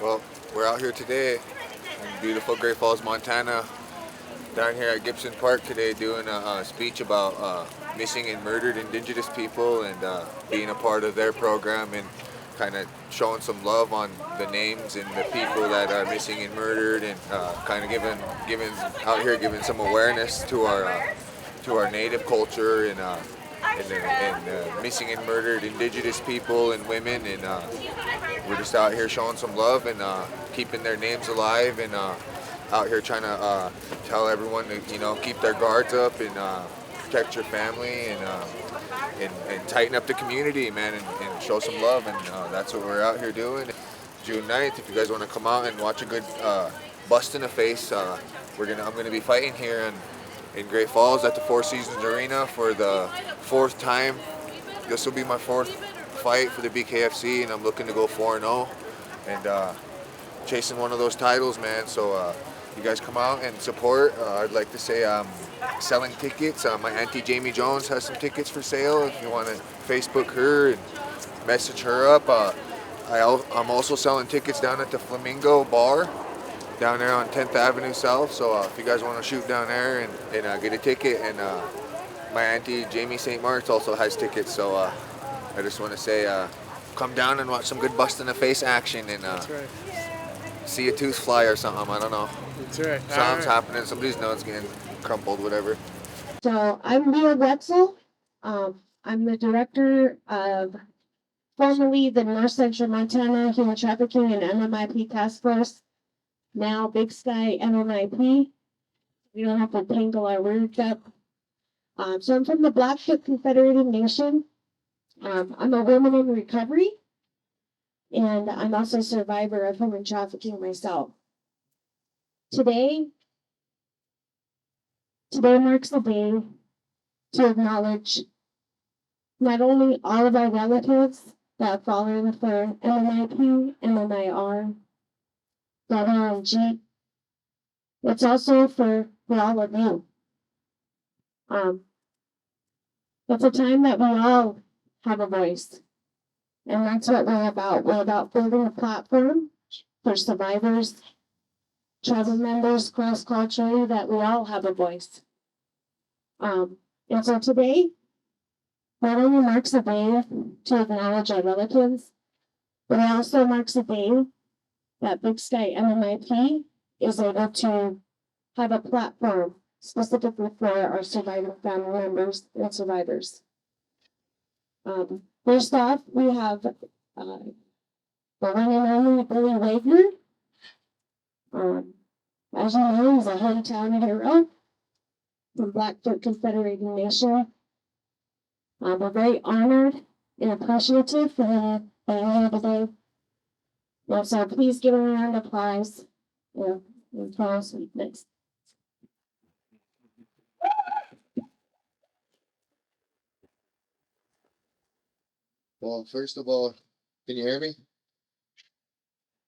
Well, we're out here today in beautiful Great Falls, Montana, down here at Gibson Park today doing a speech about missing and murdered indigenous people and being a part of their program and kind of showing some love on the names and the people that are missing and murdered and kind of giving out here giving some awareness to our native culture and missing and murdered indigenous people and women and we're just out here showing some love and keeping their names alive and out here trying to tell everyone to keep their guards up and protect your family and tighten up the community, man, and show some love and that's what we're out here doing. June 9th, if you guys want to come out and watch a good bust in the face, I'm gonna be fighting here in Great Falls at the Four Seasons Arena for the fourth time. This will be my fourth fight for the BKFC, and I'm looking to go 4-0 and chasing one of those titles, man. So you guys come out and support. I'd like to say I'm selling tickets. My auntie Jamie Jones has some tickets for sale. If you want to Facebook her and message her up. I'm also selling tickets down at the Flamingo Bar down there on 10th Avenue South. So if you guys want to shoot down there and get a ticket, and my auntie Jamie St. Mark's also has tickets. So I just want to say, come down and watch some good bust in the face action and That's right. see a tooth fly or something. I don't know. That's right. Something's happening. Somebody's nose getting crumpled, whatever. So I'm Leah Wetzel. I'm the director of formerly the North Central Montana Human Trafficking and MMIP Task Force, now Big Sky MMIP. We don't have to tangle our words up. So I'm from the Blackfoot Confederated Nation. I'm a woman in recovery, and I'm also a survivor of human trafficking myself. Today marks the day to acknowledge not only all of our relatives that have fallen for MMIP, MMIR, WMG, it's also for all of you. It's a time that we all have a voice, and that's what we're about. We're about building a platform for survivors, tribal members, cross-culturally, that we all have a voice. And so today, not only marks a day to acknowledge our relatives, but it also marks a day that Big Sky MMIP is able to have a platform specifically for our surviving family members and survivors. First off, we have the one and only Billy Wagner. As you know, he's a hometown hero from Blackfoot Confederated Nation. We're very honored and appreciative for him being here today. And so please give him a round of applause. Next. Well, first of all, can you hear me?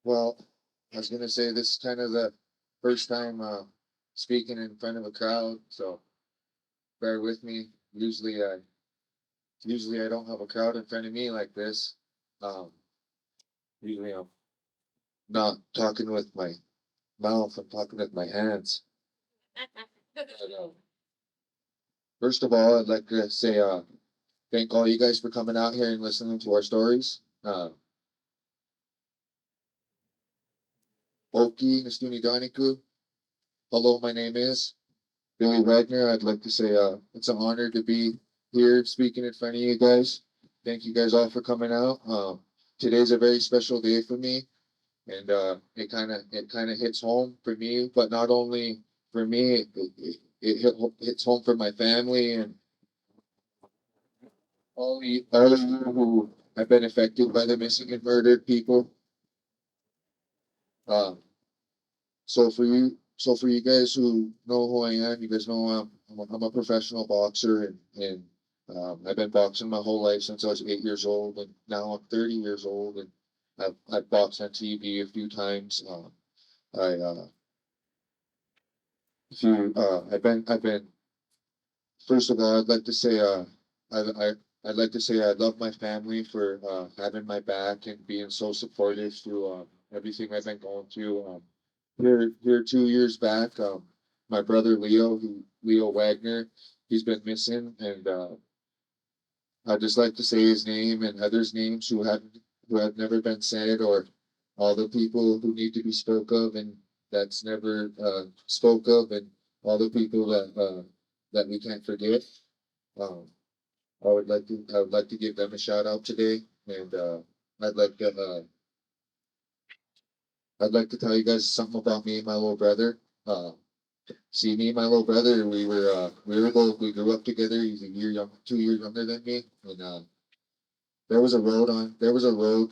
Well, I was gonna say this is kind of the first time speaking in front of a crowd, so bear with me. Usually I don't have a crowd in front of me like this. Um, Usually I'm not talking with my mouth. I'm talking with my hands. But, first of all, I'd like to say thank all you guys for coming out here and listening to our stories. Oki Nastuni Daniku. Hello, my name is Billy Wagner. I'd like to say it's an honor to be here speaking in front of you guys. Thank you guys all for coming out. Today's a very special day for me, and it kind of hits home for me, but not only for me, hits home for my family and all of you who have been affected by the missing and murdered people. Um, so for you guys who know who I am, you guys know I'm a professional boxer and I've been boxing my whole life since I was 8 years old, and now I'm 30 years old, and I've boxed on TV a few times. I I've been first of all, I I'd like to say I love my family for having my back and being so supportive through everything I've been going through. Here 2 years back, my brother Leo Wagner, he's been missing, and I'd just like to say his name and others' names who have never been said, or all the people who need to be spoke of and that's never spoke of, and all the people that we can't forget. Um, I would like to give them a shout out today, and I'd like to uh, I'd like to tell you guys something about me and my little brother. Uh, See, me and my little brother, we grew up together. He's a year young, 2 years younger than me, and there was a road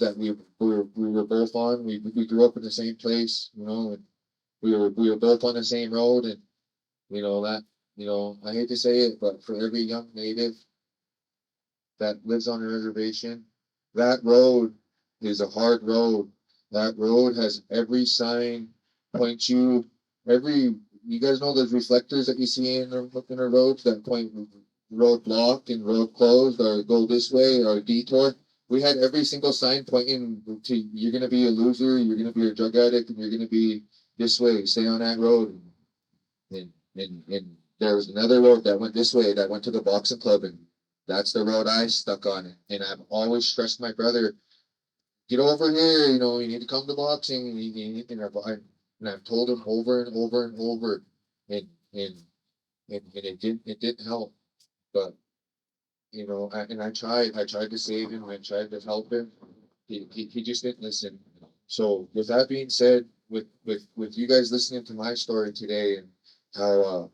that we were both on. We grew up in the same place, you know, and we were both on the same road, and you know that I hate to say it, but for every young native that lives on a reservation, that road is a hard road. That road has every sign point you every you guys know those reflectors that you see in the roads that point road blocked and road closed or go this way or detour. We had every single sign pointing to you're gonna be a loser, you're gonna be a drug addict, and you're gonna be this way, stay on that road. And there was another road that went this way that went to the boxing club, and that's the road I stuck on. And I've always stressed my brother, get over here, you need to come to boxing. And I've told him over and over and over, and and and it didn't help. But I tried to save him, I tried to help him. He just didn't listen. So with that being said, with you guys listening to my story today and how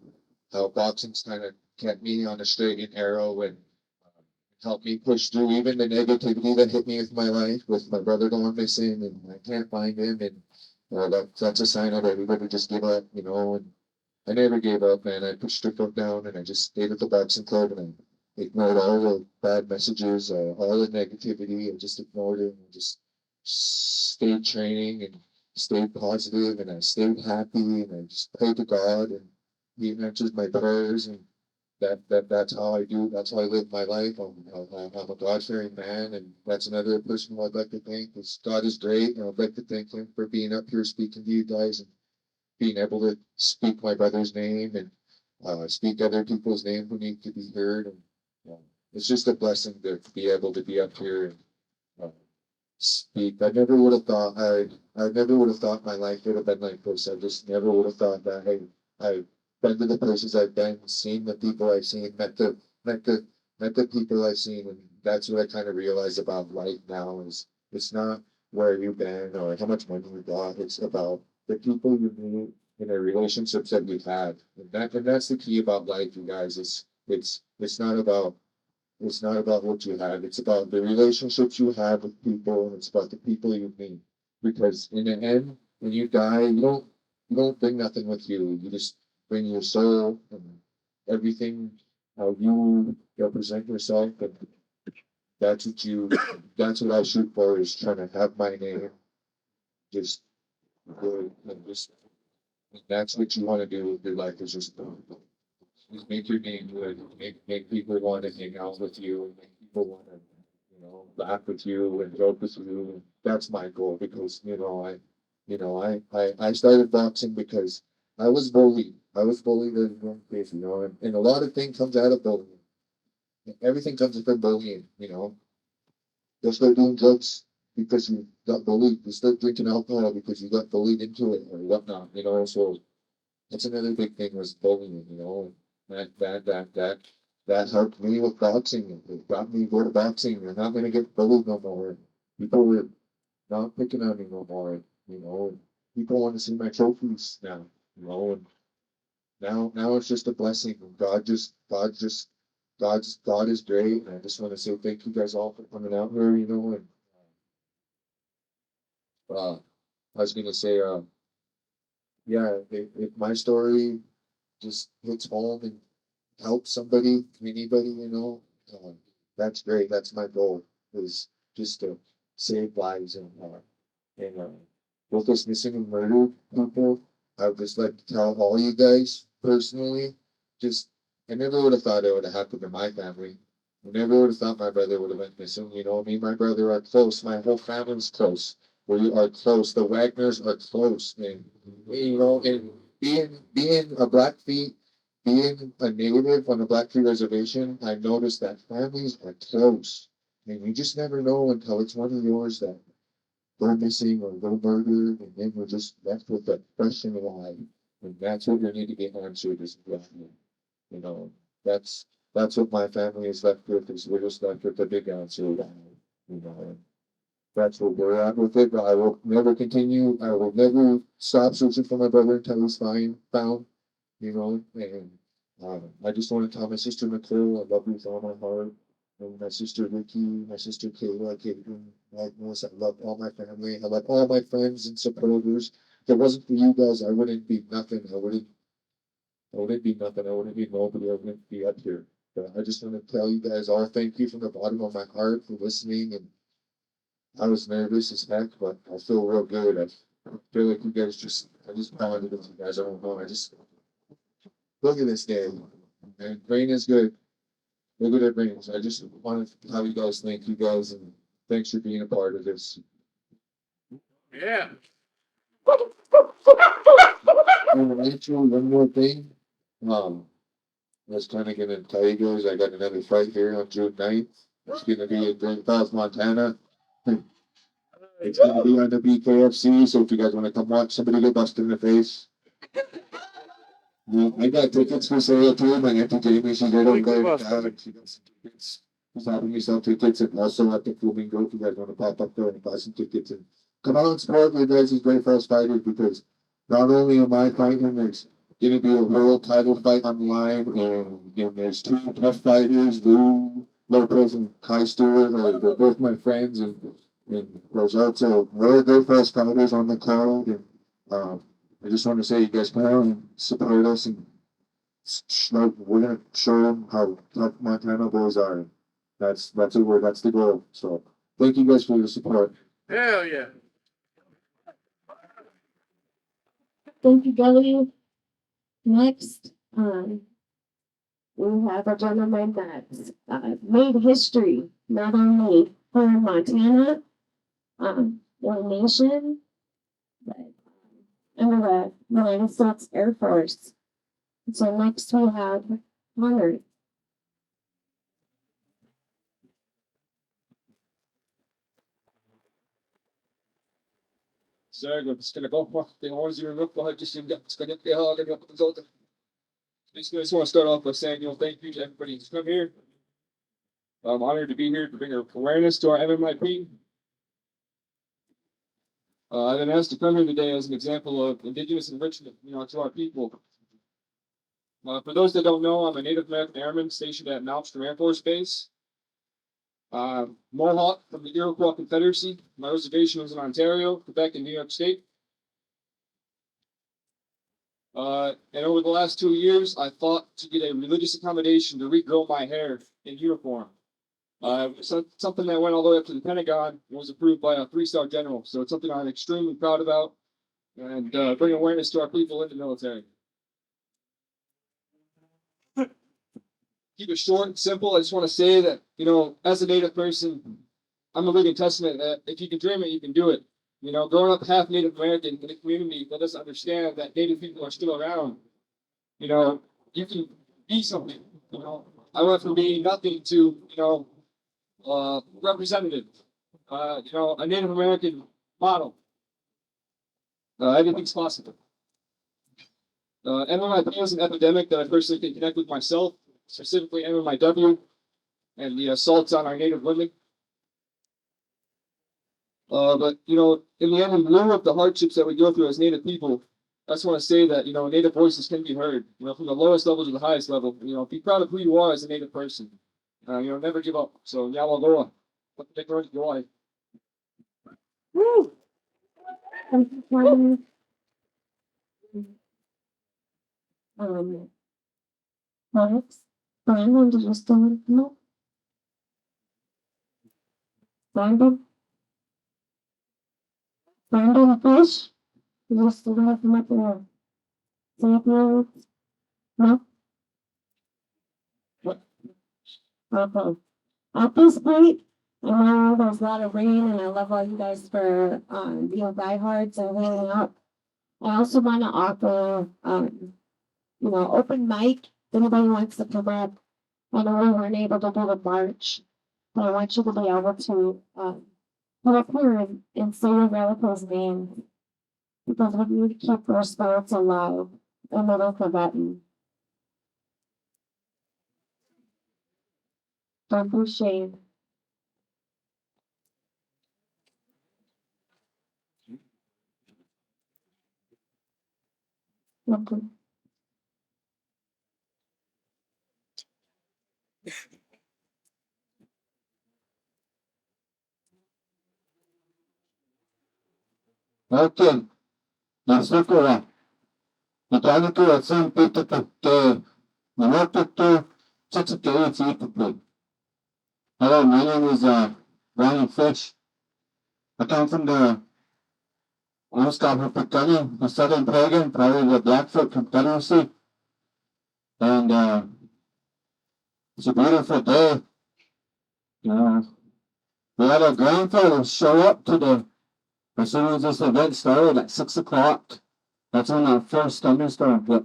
how boxing's kind of kept me on the straight and narrow and helped me push through even the negativity that hit me with my life, with my brother going missing and I can't find him, and that's a sign of everybody just give up, and I never gave up, man. I pushed the foot down and I just stayed at the boxing club and I ignored all the bad messages, all the negativity. I just ignored it and just stayed training and stayed positive and I stayed happy and I just prayed to God and He answers my prayers, and that's how I do. That's how I live my life. I'm a God fearing man, and that's another person who I'd like to thank. Is God is great, and I'd like to thank Him for being up here speaking to you guys and being able to speak my brother's name and speak other people's name who need to be heard. And it's just a blessing to be able to be up here and uh, speak. I never would have thought my life would have been like this. I just never would have thought that. I've been to the places I've been, seen the people I've seen, met the met the people I've seen, and that's what I kind of realize about life now is it's not where you've been or how much money you got. It's about the people you meet and the relationships that you have. And that's the key about life, you guys. It's not about what you have. It's about the relationships you have with people, and it's about the people you meet. Because in the end, when you die, you don't bring nothing with you. You just bring your soul and everything, how you represent yourself, and that's what you that's what I shoot for, is trying to have my name just good, and just that's what you want to do with your life, is just make your name good, make people want to hang out with you, and make people want to, laugh with you and joke with you. And that's my goal, because I started boxing because I was bullied. I was bullied as a young kid, and a lot of things comes out of bullying. Everything comes from bullying. You'll start doing drugs because you got bullied. You start drinking alcohol because you got bullied into it or whatnot. So that's another big thing, was bullying, That that that that that helped me with boxing. It got me good at boxing. You're not gonna get bullied no more. People are not picking on me no more. And people want to see my trophies now. And now it's just a blessing. And God is great. And I just want to say thank you guys all for coming out here. And I was gonna say, yeah, if my story just hits home and help somebody, anybody, that's great. That's my goal, is just to save lives. And with this missing and murdered people, I would just like to tell all you guys personally, just I never would have thought it would have happened to my family. I never would have thought my brother would have been missing. Me and my brother are close. My whole family's close. We are close. The Wagners are close, and and being a Blackfeet, being a native on the Blackfeet reservation, I noticed that families are close, and you just never know until it's one of yours that go missing or go murdered, and then we're just left with that question why, and that's what we need to get answered is why. You know, that's that's what my family is left with. Is we're just left with the big answer why. You know, that's what we're at with it. But I will never continue. I will never stop searching for my brother until he's found. You know, and I just want to tell my sister Nicole I love you with all my heart. And my sister Ricky, my sister Kayla, Caitlin, Agnes, I love all my family. I love all my friends and supporters. If it wasn't for you guys, I wouldn't be nothing. I wouldn't be nothing. I wouldn't be nobody. I wouldn't be up here. But I just want to tell you guys all thank you from the bottom of my heart for listening. And I was nervous as heck, but I feel real good. I feel like you guys I just bonded with you guys. I don't know. I just, look at this day. And rain is good. Look at it rains. I just wanted to tell you guys thank you guys and thanks for being a part of this. Yeah. And actually, one more thing. I was kind of gonna tell you guys I got another fight here on June 9th. It's gonna be in Grand Falls, Montana. It's gonna be on the BKFC, so if you guys want to come watch somebody get busted in the face, I got tickets for sale too. My auntie Jamie, she's right over there. She got some tickets. She's having me sell tickets, and also at the Flamingo, if you guys want to pop up there and buy some tickets and come out and support my guys' Great Falls fighters, because not only am I fighting, there's gonna be a world title fight on the line, and there's two tough fighters, Lou Lopez and Kai Stewart. They're both my friends, and there's also more Great Falls fighters on the card, and I just want to say you guys come out and support us, and we're gonna show them how tough Montana boys are. That's the goal. So thank you guys for your support. Hell yeah. Thank you, Billy. Next, we have a gentleman that's made history, not only for Montana, the nation, but in the United States Air Force. So next we have Hunter. Sehr das kann auch machen. Den Horns you're look like just in got going to hog and up the I just want to start off by saying, thank you to everybody who's come here. I'm honored to be here to bring awareness to our MMIP. I've been asked to come here today as an example of indigenous enrichment, to our people. For those that don't know, I'm a Native American airman stationed at Malmstrom Air Force Base. Mohawk from the Iroquois Confederacy. My reservation was in Ontario, Quebec, and New York State. And over the last 2 years, I fought to get a religious accommodation to regrow my hair in uniform. So something that went all the way up to the Pentagon and was approved by a 3-star general. So it's something I'm extremely proud about, and bring awareness to our people in the military. Keep it short and simple. I just want to say that, as a Native person, I'm a living testament that if you can dream it, you can do it. Growing up half Native American in a community that doesn't understand that Native people are still around, you can be something. I went from being nothing to, representative, a Native American model. Everything's possible. MMIP is an epidemic that I personally can connect with myself, specifically MMIW and the assaults on our Native women. But in the end, in lieu of the hardships that we go through as Native people, I just want to say that Native voices can be heard. From the lowest level to the highest level. Be proud of who you are as a Native person. Never give up. So Yawaloa, what the dick joy. Woo! Thank you, Hunter. Alex, Brandon, did you still want to come up? Brandon? Brandon Fish? You still want to come up here? Something? No? What? Okay. At this point, I know there's a lot of rain, and I love all you guys for being diehards and hanging out. I also want to offer, open mic. If anybody wants to come up, I know we weren't able to do the march, but I want you to be able to come up here and say your relative's name, because we need to keep our spirits alive and never forgotten. Don't be ashamed. Okay. Okay, nasukura. Nataliku some people to Manoto Chichiki. Hello, my name is Brian Fish. I come from the Oscar Confederation, the Southern Pagan, part of the Blackfoot Confederacy. And it's a beautiful day. We had our grandfather show up today. As soon as this event started at 6 o'clock. That's when our first thunderstorm hit.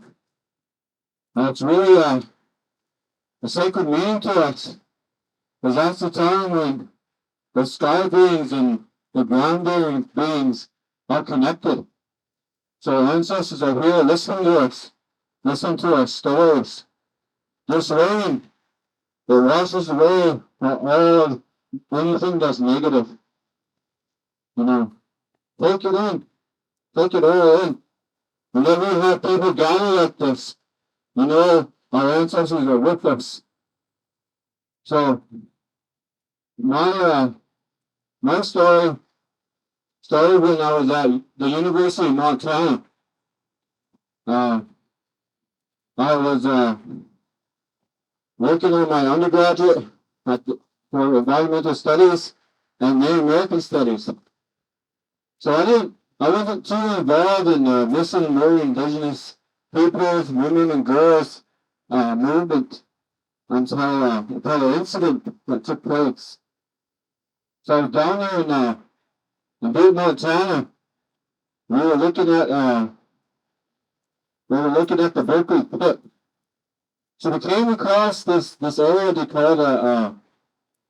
It's really a sacred meaning to us. Because that's the time when the sky beings and the ground beings are connected. So our ancestors are here listening to us, listen to our stories. This rain, it washes away all anything that's negative. Take it in, take it all in. Whenever we have people gather like this, our ancestors are with us. So my story started when I was at the University of Montana. I was working on my undergraduate for environmental studies and Native American studies. So I wasn't too involved in the missing and murdered indigenous peoples, women and girls movement until the incident that took place. So I was down there in Butte, Montana. We were looking at the Berkeley pit. So we came across this area they call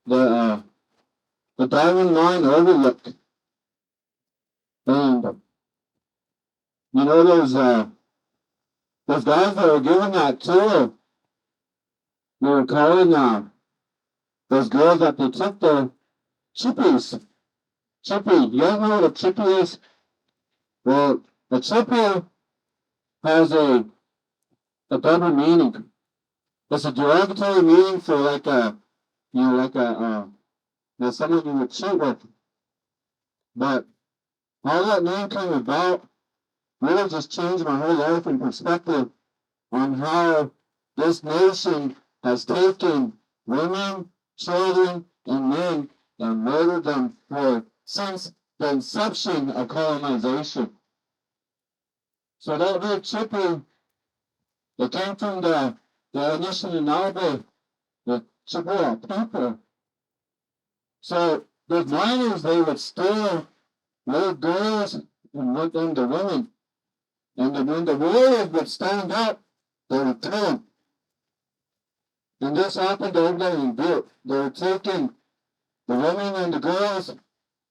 the Diamond Mine Overlook. And those guys that were giving that tour, they were calling those girls that they took the chippies. Chippy, you guys know what a chippy is? Well, a chippy has a double meaning. It's a derogatory meaning for someone you would cheat with. But how that name came about really just changed my whole life and perspective on how this nation has taken women, children, and men and murdered them since the inception of colonization. So that word chippy, it came from the Anishinaabe, the Chippewa people. So the miners, they would steal little girls and make them to women. And when the warriors would stand up, they would kill them. And this happened over there in Butte. They were taking the women and the girls,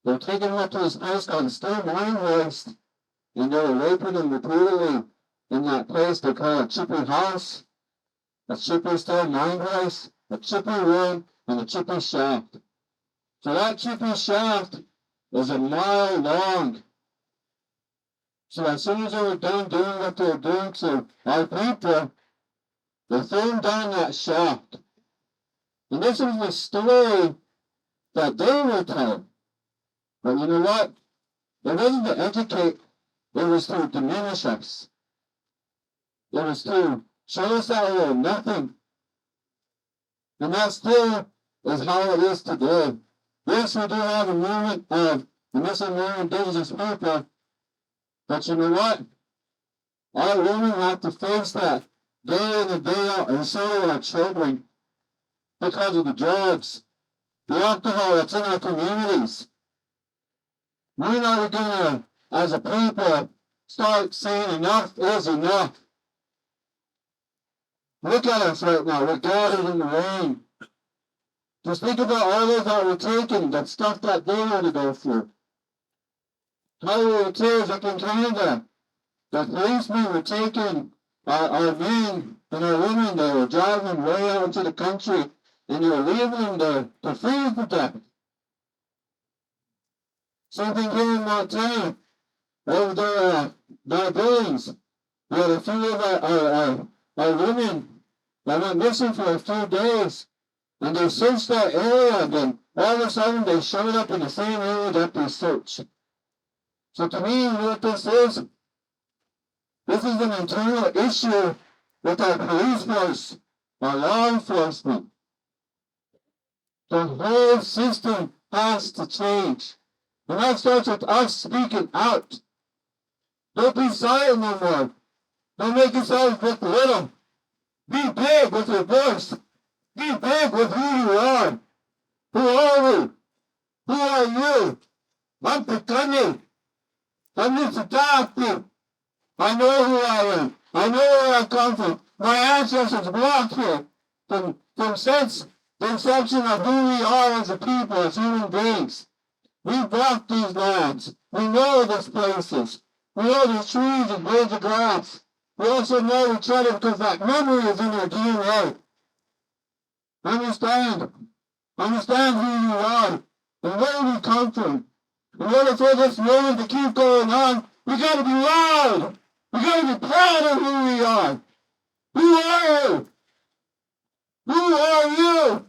they were taking them up to this place called the Still Mine Waste, and they were raping them repeatedly in that place they call a Chippy House, a Chippy Still Mine Waste, a Chippy Room, and a Chippy Shaft. So that Chippy Shaft is a mile long. So as soon as they were done doing what they were doing to our people, they threw them down that shaft. And this is the story that they were told. But you know what? It wasn't to educate, it was to diminish us. It was to show us that we were nothing. And that still is how it is today. Yes, we do have a movement of the missing and indigenous people, but you know what? Our women have to face that day in and day out, and so do our children, because of the drugs, the alcohol that's in our communities. When are we gonna, as a people, start saying enough is enough? Look at us right now. We're gathered in the rain. Just think about all those that were taken, that stuff that they had to go through. How were the tears up in Canada? The policemen were taking our men and our women. They were driving way out into the country, and they were leaving them there to freeze to death. Something here in Montana, over there, by Billings, we had a few of our women that went missing for a few days, and they searched that area, and then all of a sudden they showed up in the same area that they searched. So to me, what this is an internal issue with our police force, our law enforcement. The whole system has to change. And that starts with us speaking out. Don't be silent no more. Don't make yourselves look little. Be big with your voice. Be big with who you are. Who are we? Who are you? I'm Pekani. I'm Nisataki. I know who I am. I know where I come from. My ancestors blocked here from since the inception of who we are as a people, as human beings. We blocked these lands. We know these places. We know these trees and blades of grass. We also know each other because that memory is in our DNA. Understand. Understand who you are and where we come from. In order for this moment to keep going on, we gotta be loud. We gotta be proud of who we are. Who are you? Who are you?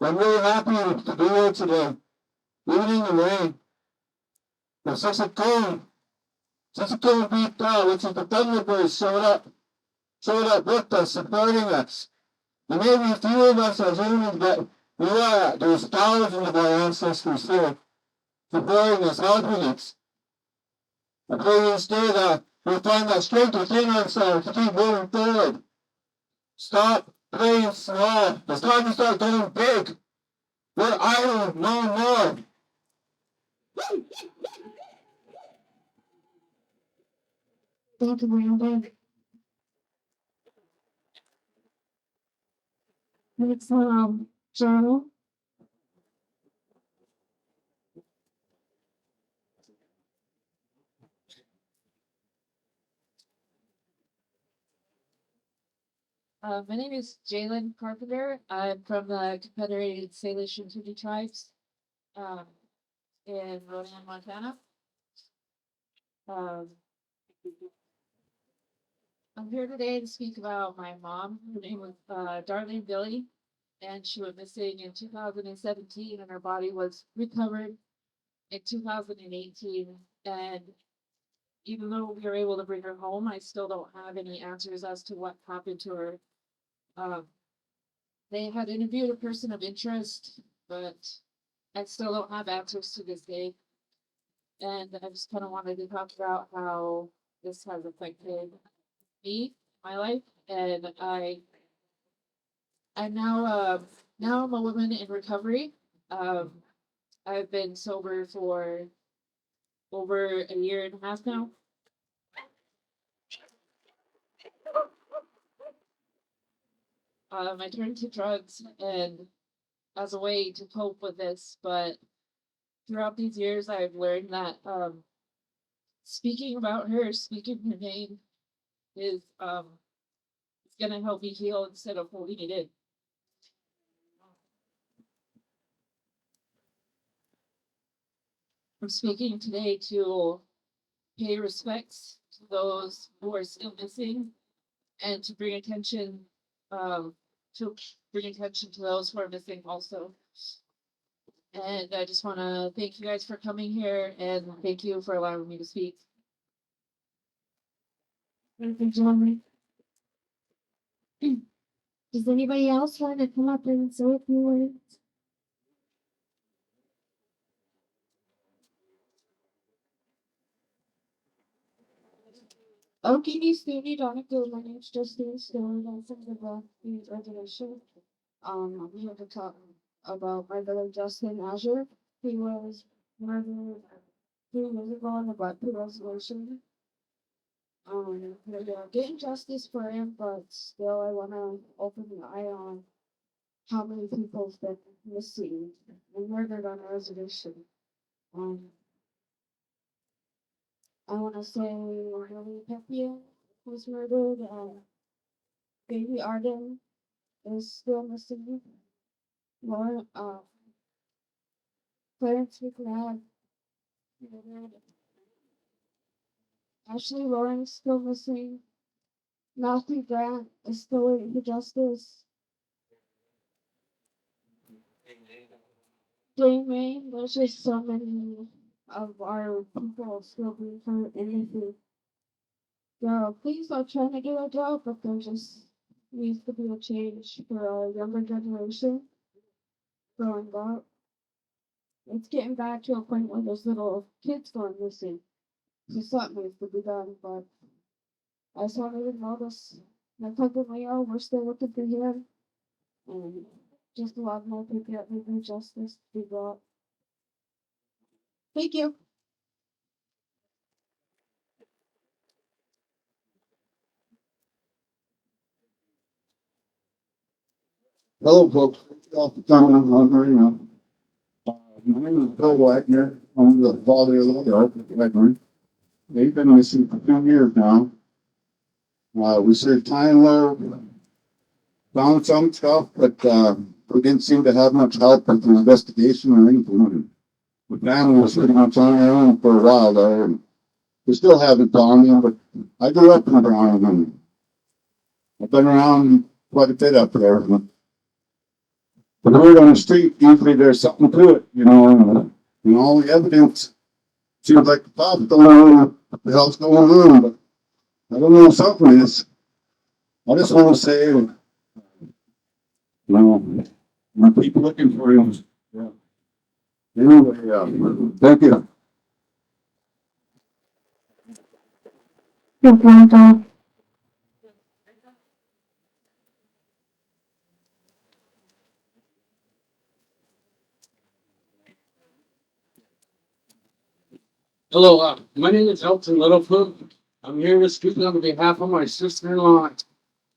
I'm really happy to be here today, even in the rain. The Sisicone beat down, which is the Thunderbirds showed up with us, supporting us. And maybe a few of us as humans, but there's thousands of our ancestors here supporting us, helping us. I pray instead that we'll find that strength within ourselves to keep moving forward. Stop playing small. It's time to start going big. We're idle no more. Thank you, Brandon. Next, Journal. My name is Jalen Carpenter. I'm from the Confederated Salish and Tupi tribes in Ronan, Montana. Um, I'm here today to speak about my mom. Her name was Darlene Billy, and she went missing in 2017, and her body was recovered in 2018. And even though we were able to bring her home, I still don't have any answers as to what happened to her. They had interviewed a person of interest, but I still don't have answers to this day. And I just kind of wanted to talk about how this has affected me, my life, and I'm now I'm a woman in recovery. I've been sober for over a year and a half now. I turned to drugs and as a way to cope with this, but throughout these years, I've learned that speaking about her, speaking her name, is it's gonna help me heal instead of holding it in. I'm speaking today to pay respects to those who are still missing, and to bring attention to those who are missing also. And I just want to thank you guys for coming here, and thank you for allowing me to speak. Thank you, Johnny. Does anybody else want to come up and say a few words? Okay, Stevie Donegal, my name's Justine Stone. I'm from the Blackfeet Reservation. I'm here to talk about my brother Justin Azure. He was murdered 3 years ago on the Blackfeet Reservation. We're getting justice for him, but still, I want to open the eye on how many people's been missing and murdered on the reservation. Um, I want to say Billy Wagner was murdered. Baby Arden is still missing. Lauren, Clarence McNabb murdered. Ashley Lawrence still missing. Matthew Grant is still waiting for justice. Dane May, there's just so many of our people still being hurt and missing. The police are trying to do a job, but there just needs to be a change for our younger generation growing up. It's getting back to a point where there's little kids going missing. So something needs to be done, but I just wanted to notice my cousin Leo, we're still looking for him. And just a lot more people that need justice to be brought. Thank you. Hello, folks. My name is Bill Wagner. I'm the father of the dog, Wagner. They've been missing for 2 years now. We searched Tyler, found some stuff, but we didn't seem to have much help with the investigation or anything. The family was pretty much on their own for a while there. And we still haven't found them, but I grew up around them. I've been around quite a bit up there. But word on the street, usually there's something to it, and all the evidence seems like the cops don't know what the hell's going on, but I don't know, something is. I just want to say, when people looking for him. Yeah. Anyway, thank you. Hello, my name is Elton Littlefoot. I'm here to speak on behalf of my sister-in-law,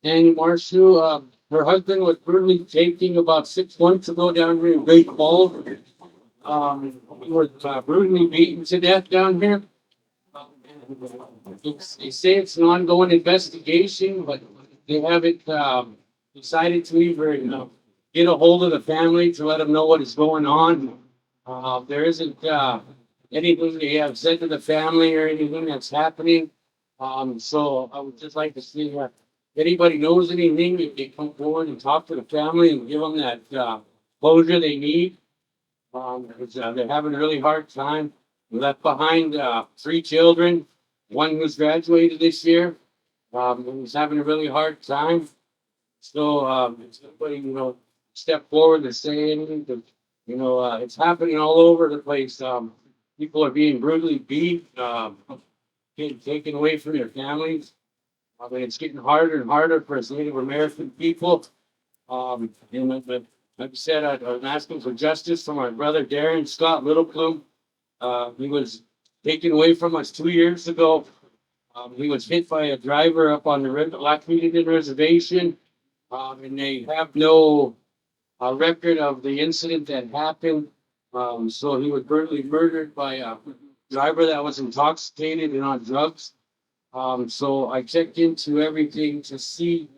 Annie Marshu. Her husband was brutally taken about 6 months ago down here in Great Falls. He was brutally beaten to death down here. They say it's an ongoing investigation, but they haven't decided to even get a hold of the family to let them know what is going on. There isn't anything they have said to the family or anything that's happening. So I would just like to see if anybody knows anything, if they come forward and talk to the family and give them that closure they need. Because they're having a really hard time. We left behind 3 children. One who's graduated this year. He's having a really hard time. So if somebody, step forward and say anything, it's happening all over the place. People are being brutally beat, getting taken away from their families. It's getting harder and harder for us Native American people. But like I said, I'm asking for justice for my brother Darren Scott Littleplume. He was taken away from us 2 years ago. He was hit by a driver up on the Blackfeet Indian Reservation, and they have no record of the incident that happened. So he was brutally murdered by a driver that was intoxicated and on drugs. So I checked into everything to see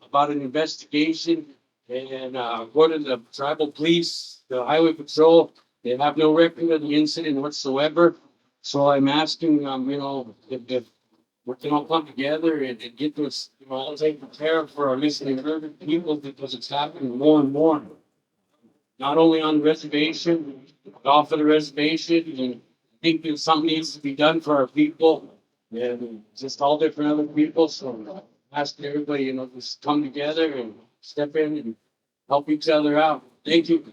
about an investigation, and according to the tribal police, the highway patrol, they have no record of the incident whatsoever. So I'm asking, if we can all come together and get this, all taken care of for our missing and murdered people, because it's happening more and more. Not only on the reservation, but off of the reservation, and I think that something needs to be done for our people and just all different other people. So ask everybody, just come together and step in and help each other out. Thank you.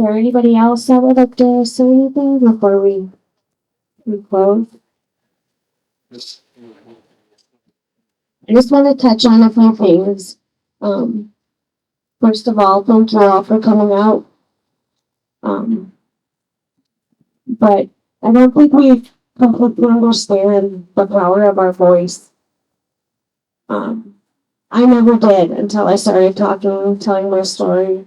there anybody else that would like to say anything before we close? I just want to touch on a few things. First of all, thank you all for coming out. But I don't think we completely understand the power of our voice. I never did until I started talking, telling my story,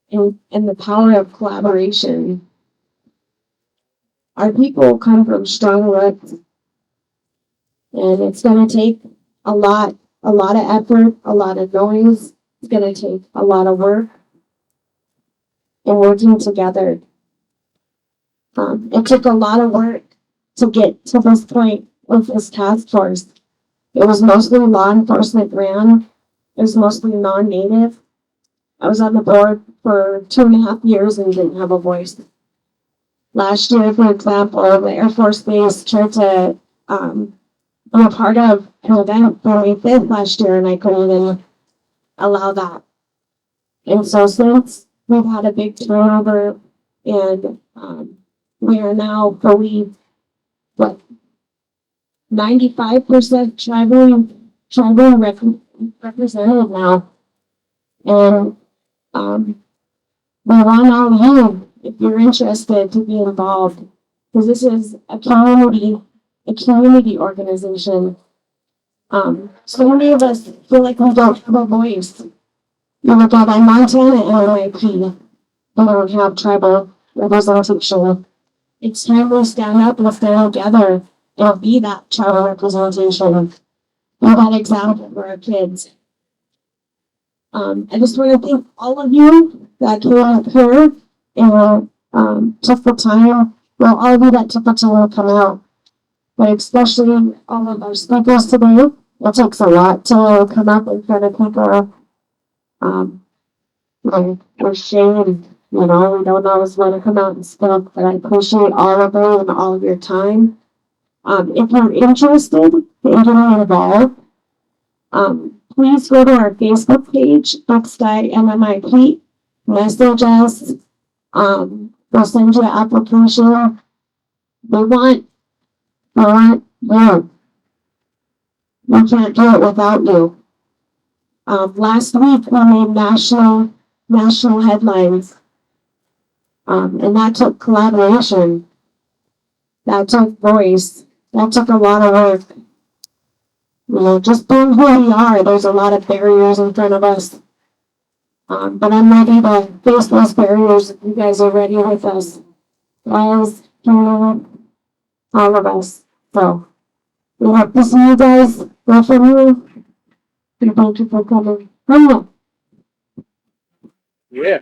and the power of collaboration. Our people come from strong roots, and it's going to take a lot of effort, a lot of noise. It's going to take a lot of work and working together. It took a lot of work to get to this point with this task force. It was mostly law enforcement ran. It was mostly non-native. I was on the board for 2.5 years and didn't have a voice. Last year, for example, the Air Force Base tried to be a part of an event for May 5th last year, and I couldn't even allow that. And so since we've had a big turnover, and we are now fully, 95% tribal represented now. And we want all of you, if you're interested, to be involved, because this is a community organization. So many of us feel like we don't have a voice. You look at Montana MMIP, they don't have tribal representation. It's time to stand up and stand together and be that tribal representation. Be that example for our kids. I just want to thank all of you that came up here and took the time. Well, all of you that took the time to come out, but especially all of our speakers today. It takes a lot to come up in front of people. We're shamed, we don't always want to come out and speak, but I appreciate all of you and all of your time. If you're interested in getting involved, please go to our Facebook page, MMIP, message us, we'll send you an application. We want you. We can't do it without you. Last week we made national headlines, and that took collaboration, that took voice, that took a lot of work. Just being who we are, there's a lot of barriers in front of us. But I'm ready to face those barriers if you guys are ready with us. Guys, all of us. So, we hope to see you guys. Well, from you. And thank you for coming. Yeah.